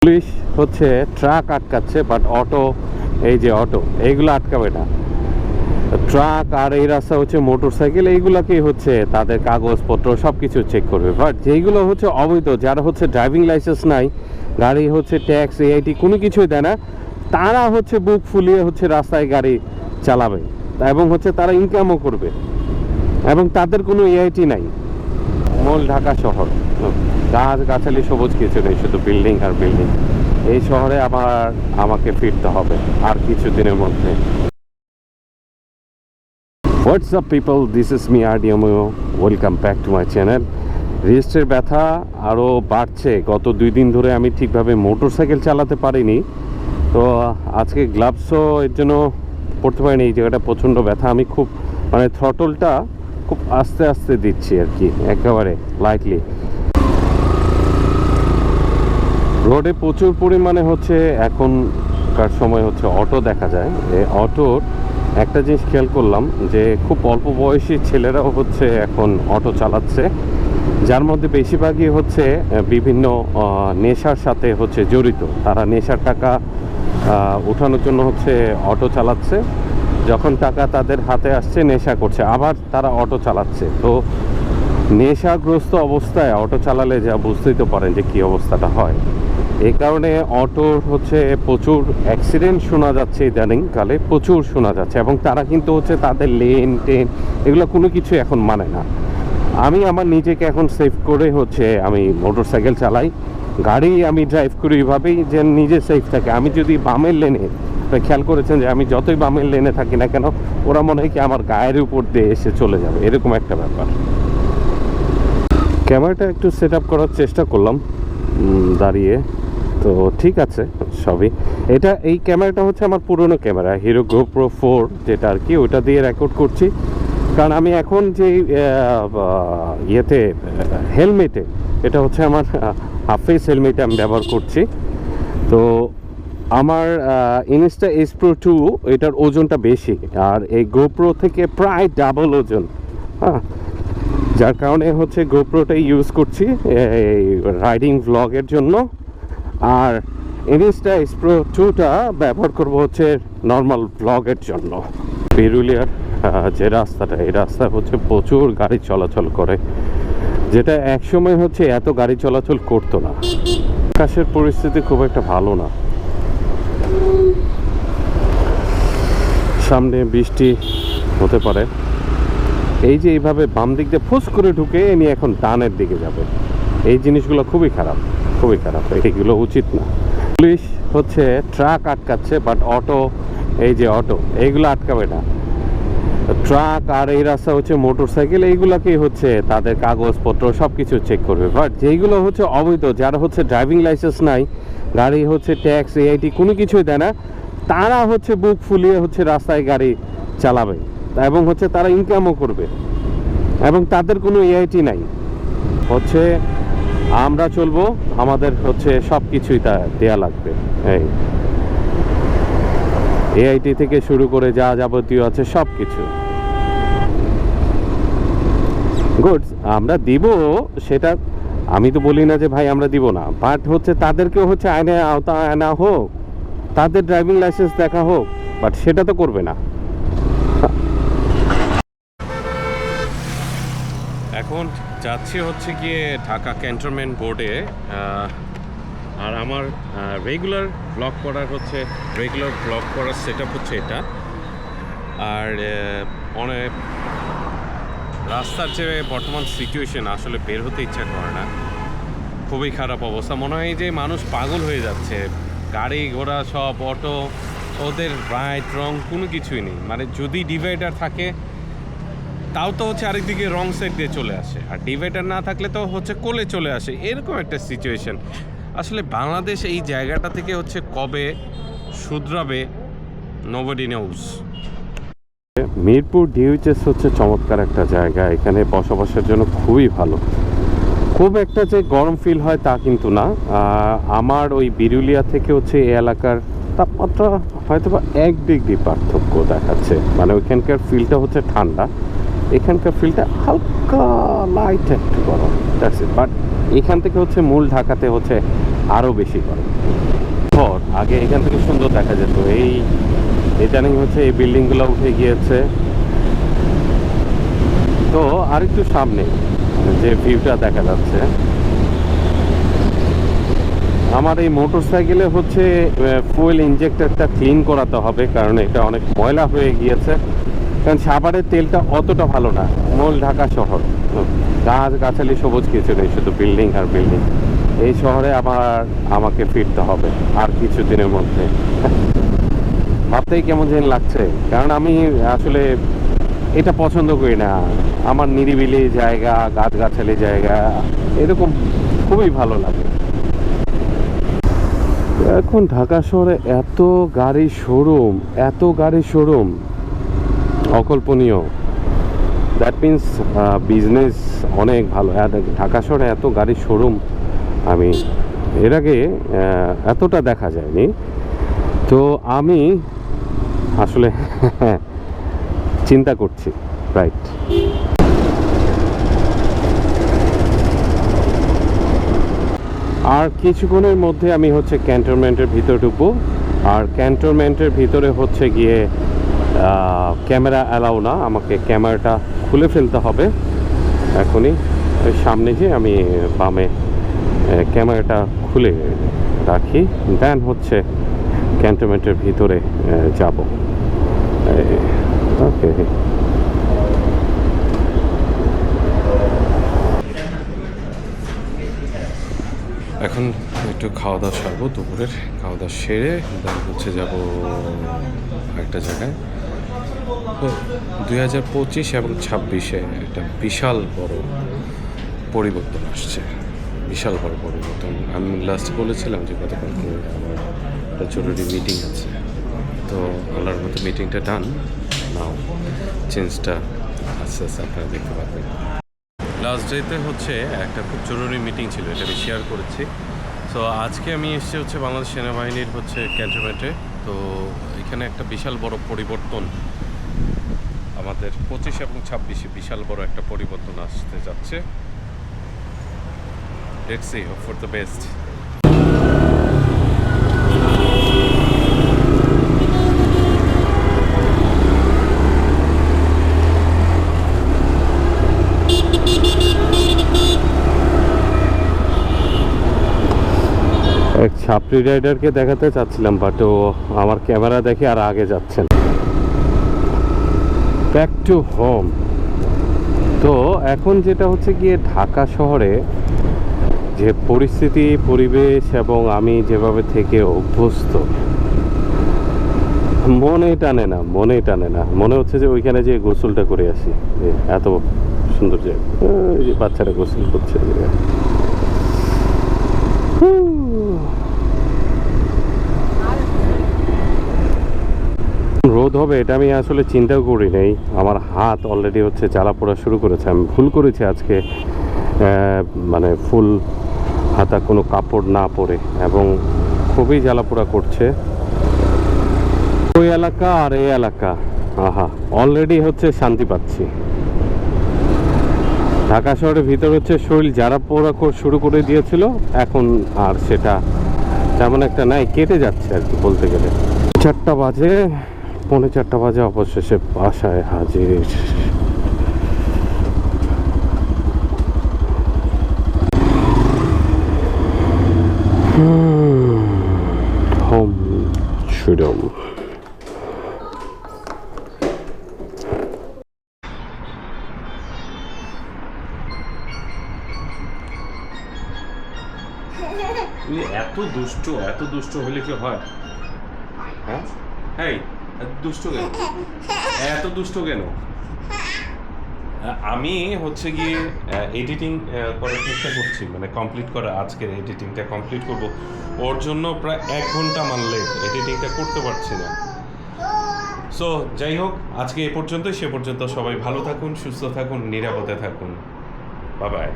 Police হচ্ছে truck আটকাচ্ছে, but auto, এই যে অটো এইগুলো আটকাবে না। ট্রাক আর এই রাস্তা হচ্ছে মোটরসাইকেল, এইগুলোকেই হচ্ছে তাদের কাগজপত্র সব কিছু চেক করবে। বাট যেইগুলো হচ্ছে অবৈধ, যারা হচ্ছে ড্রাইভিং লাইসেন্স নাই, গাড়ি হচ্ছে ট্যাক্স এআইটি কোনো কিছুই দেয় না, তারা হচ্ছে বুক ফুলিয়ে হচ্ছে রাস্তায় গাড়ি চালাবে এবং হচ্ছে তারা ইনকামও করবে এবং তাদের কোনো এআইটি নাই। মূল ঢাকা শহর, গাছ গাছালি সবুজ কিছু নেই, শুধু বিল্ডিং আর বিল্ডিং। এই শহরে আমাকে ফিরতে হবে আর কিছু দিনের মধ্যে। What's up people, this is me RDMO, welcome back to my channel. রিস্টের ব্যথা আরও বাড়ছে। গত 2 দিন ধরে আমি ঠিকভাবে মোটরসাইকেল চালাতে পারিনি, তো আজকে গ্লাভসও এর জন্য পড়তে পারিনি। এই জায়গাটা প্রচণ্ড ব্যথা। আমি খুব থ্রটলটা খুব আস্তে আস্তে দিচ্ছি আর কি, একেবারে লাইটলি। রোডে প্রচুর পরিমাণে হচ্ছে এখনকার সময় হচ্ছে অটো দেখা যায়। এই অটোর একটা জিনিস খেয়াল করলাম যে খুব অল্প বয়সী ছেলেরাও হচ্ছে এখন অটো চালাচ্ছে, যার মধ্যে বেশিরভাগই হচ্ছে বিভিন্ন নেশার সাথে হচ্ছে জড়িত। তারা নেশার টাকা ওঠানোর জন্য হচ্ছে অটো চালাচ্ছে, যখন টাকা তাদের হাতে আসছে নেশা করছে, আবার তারা অটো চালাচ্ছে। তো নেশাগ্রস্ত অবস্থায় অটো চালালে যা বুঝতেই তো পারেন যে কী অবস্থাটা হয়। এই কারণে অটোর হচ্ছে প্রচুর অ্যাক্সিডেন্ট শোনা যাচ্ছে, ইদানিং কালে প্রচুর শোনা যাচ্ছে, এবং তারা কিন্তু হচ্ছে তাদের লেন টেন এগুলো কোনো কিছু এখন মানে না। আমি আমার নিজেকে এখন সেভ করে হচ্ছে আমি মোটরসাইকেল চালাই, গাড়ি আমি ড্রাইভ করি এইভাবেই যে নিজে সেফ থাকে। আমি যদি বামের লেনে, খেয়াল করেছেন যে আমি যতই বামের লেনে থাকি না কেন, ওরা মনে হয় কি আমার গায়ের উপর দিয়ে এসে চলে যাবে, এরকম একটা ব্যাপার। ক্যামেরাটা একটু সেট আপ করার চেষ্টা করলাম দাঁড়িয়ে, তো ঠিক আছে সবই। এই ক্যামেরাটা হচ্ছে আমার পুরনো ক্যামেরা, হিরো GoPro 4 যেটা আর কি, ওটা দিয়ে রেকর্ড করছি। কারণ আমি এখন যে হেলমেটে, এটা হচ্ছে আমার হাফ ফেস হেলমেটে আমি ব্যবহার করছি। তো আমার ইনস্টা S Pro 2 এটার ওজনটা বেশি, আর এই GoPro থেকে প্রায় ডাবল ওজন, হ্যাঁ, যার কারণে হচ্ছে GoProটাই ইউজ করছি এই রাইডিং ভ্লগের জন্য। আর ইনস্টা S Pro 2টা ব্যবহার করব হচ্ছে নর্মাল ভ্লগের জন্য। বিরুলিয়ার যে রাস্তাটা, এই রাস্তায় হচ্ছে প্রচুর গাড়ি চলাচল করে, যেটা একসময় হচ্ছে এত গাড়ি চলাচল করতো না। আকাশের পরিস্থিতি খুব একটা ভালো না, সামনে বৃষ্টি হতে পারে। এই যে এইভাবে বাম দিক দিয়ে ফুস করে ঢুকে নিয়ে এখন ডানের দিকে যাবে, এই জিনিসগুলো খুবই খারাপ, খুবই খারাপ, এইগুলো উচিত না। পুলিশ হচ্ছে ট্রাক আটকাচ্ছে, বাট অটো, এই যে অটো এইগুলো আটকাবে না। ট্রাক আর এই রাস্তা হচ্ছে মোটরসাইকেল, এইগুলোকেই হচ্ছে তাদের কাগজপত্র সব কিছু চেক করবে। বাট যেইগুলো হচ্ছে অবৈধ, যারা হচ্ছে ড্রাইভিং লাইসেন্স নাই, গাড়ি হচ্ছে ট্যাক্স এআইটি কোনো কিছুই দেয় না, তারা হচ্ছে বুক ফুলিয়ে হচ্ছে রাস্তায় গাড়ি চালাবে এবং হচ্ছে তারা ইনকামও করবে এবং তাদের কোনো এআইটি নাই। হচ্ছে আমরা চলবো, আমাদের হচ্ছে সব কিছুই তা দেয়া লাগবে। এই এআইটি থেকে শুরু করে যা যাবতীয় আছে সব কিছু গুডস আমরা দিব, সেটা আমি তো বলি না যে ভাই আমরা দিব না, বাট হচ্ছে তাদেরকেও হচ্ছে আইনের আওতায় আনা হোক, তাদের ড্রাইভিং লাইসেন্স দেখা হোক, বাট সেটা তো করবে না। এখন যাচ্ছি হচ্ছে গিয়ে ঢাকা ক্যান্টনমেন্ট বোর্ডে। আর আমার রেগুলার ব্লগ করার সেট আপ হচ্ছে এটা। আর অনেক রাস্তার যে বর্তমান সিচুয়েশন, আসলে বের হতে ইচ্ছা করে না, খুবই খারাপ অবস্থা। মনে হয় যে মানুষ পাগল হয়ে যাচ্ছে, গাড়ি ঘোড়া সব অটো, ওদের রাইট রং কোনো কিছুই নেই। মানে যদি ডিভাইডার থাকে তাও তো হচ্ছে আরেকদিকে রং সাইড দিয়ে চলে আসে, আর ডিভাইডার না থাকলে তো হচ্ছে কোলে চলে আসে, এরকম একটা সিচুয়েশন। আসলে বাংলাদেশ এই জায়গাটা থেকে হচ্ছে কবে শুধরাবে, নোবডি নোজ। মিরপুর DHS হচ্ছে চমৎকার একটা জায়গা, এখানে বসবাসের জন্য খুবই ভালো। খুব একটা যে গরম ফিল হয় তা কিন্তু না। আমার ওই বিরুলিয়া থেকে হচ্ছে এই এলাকার তাপমাত্রা হয়তো বা 1 ডিগ্রি পার্থক্য দেখাচ্ছে। মানে ওইখানকার ফিলটা হচ্ছে ঠান্ডা, এখানকার ফিলটা হালকা লাইট একটু গরম, দ্যাটস ইট। বাট এখান থেকে হচ্ছে মূল ঢাকাতে হচ্ছে আরও বেশি করে। আগে এখান থেকে সুন্দর দেখা যেত, ইদানিং হচ্ছে এই বিল্ডিংগুলো উঠে গিয়েছে। তো আরেকটু সামনে যে ভিউটা দেখা যাচ্ছে, আমার এই মোটর সাইকেলে হচ্ছে ফুয়েল ইনজেক্টরটা ক্লিন করাতে হবে, কারণ এটা অনেক ময়লা হয়ে গিয়েছে। কারণ সাভারের তেলটা অতটা ভালো না। মূল ঢাকা শহর, গাছ গাছালি সবুজ কিছু নেই, শুধু বিল্ডিং আর বিল্ডিং। এই শহরে আমাকে ফিরতে হবে আর কিছু দিনের মধ্যে। ভাবতেই কেমন যেন লাগছে, কারণ আমি আসলে এটা পছন্দ করি না। আমার নিরিবিলি জায়গা, গাছগাছালি জায়গা এরকম খুবই ভালো লাগে। এখন ঢাকা শহরে এত গাড়ি শোরুম অকল্পনীয়। দ্যাট মিন্স বিজনেস অনেক ভালো। ঢাকা শহরে এত গাড়ি শোরুম আমি এর আগে এতটা দেখা যায়নি। তো আমি আসলে চিন্তা করছি, রাইট। আর কিছুক্ষণের মধ্যে আমি হচ্ছে ক্যান্টনমেন্টের ভিতর ঢুকবো। আর ক্যান্টনমেন্টের ভিতরে হচ্ছে গিয়ে ক্যামেরা অ্যালাউ না, আমাকে ক্যামেরাটা খুলে ফেলতে হবে এখনই। সামনে যে আমি বামে ক্যামেরাটা খুলে রাখি, দেন হচ্ছে ক্যান্টনমেন্টের ভিতরে যাব। ওকে, এখন একটু খাওয়া দাওয়া সারবো, দুপুরের খাওয়া দাওয়া সেরে দেন হচ্ছে যাব একটা জায়গায়। 2025 এবং 26-এ একটা বিশাল বড় পরিবর্তন আসছে, বিশাল বড় পরিবর্তন। আমি লাস্ট বলেছিলাম যে গতকালকে আমার একটা জরুরি মিটিং আছে, তো আল্লাহর মতো মিটিংটা ডান নাও, চেঞ্জটা আস্তে আস্তে আপনারা দেখতে পাবেন। লাস্ট ডেতে হচ্ছে একটা খুব জরুরি মিটিং ছিল, এটা আমি শেয়ার করেছি। সো আজকে আমি এসেছি হচ্ছে বাংলাদেশ সেনাবাহিনীর হচ্ছে ক্যান্টনমেন্টে। তো এখানে একটা বিশাল বড় পরিবর্তন, আমাদের 25 এবং 26-এ বিশাল বড় একটা পরিবর্তন আসতে যাচ্ছে। Let's see, hope for the best. এক ছাপড়ি রাইডারকে দেখাতে চাচ্ছিলাম, বাট ও আমার ক্যামেরা দেখে আর আগে যাচ্ছেন। Back to home. তো এখন যেটা হচ্ছে গিয়ে ঢাকা শহরে যে পরিস্থিতি, পরিবেশ এবং আমি যেভাবে থেকে অভ্যস্ত, মনে টানে না। মনে হচ্ছে যে ওইখানে যে গোসলটা করে আসি, যে এত সুন্দর জায়গা, যে বাচ্চারা গোসল করছে। রোদ হবে এটা আমি আসলে চিন্তাও করি নাই। আমার হাত অলরেডি হচ্ছে জ্বালা পোড়া শুরু করেছে। আমি ভুল করেছি আজকে, মানে ফুল হাতা কোনো কাপড় না পরে, এবং খুবই জ্বালা পোড়া করছে। ওই এলাকা আর এই এলাকা, আহা, অলরেডি হচ্ছে শান্তি পাচ্ছি। ঢাকা শহরের ভিতর হচ্ছে শরীর জ্বালা পোড়া শুরু করে দিয়েছিল, এখন আর সেটা তেমন একটা নাই, কেটে যাচ্ছে আর কি বলতে গেলে। 4টা বাজে, 4:45 বাজে অবশেষে বাসায় হাজির। হোম সুইডম। এত দুষ্ট হলে কি হয়? হ্যাঁ, এই দুষ্ট কেন, এত দুষ্ট কেন? আমি হচ্ছে গিয়ে এডিটিং করার চেষ্টা করছি, মানে কমপ্লিট করা, আজকের এডিটিংটা কমপ্লিট করব। ওর জন্য প্রায় 1 ঘন্টা মানলে এডিটিংটা করতে পারছি না। সো যাই হোক, আজকে এ পর্যন্তই। সে পর্যন্ত সবাই ভালো থাকুন, সুস্থ থাকুন, নিরাপদে থাকুন। Bye bye.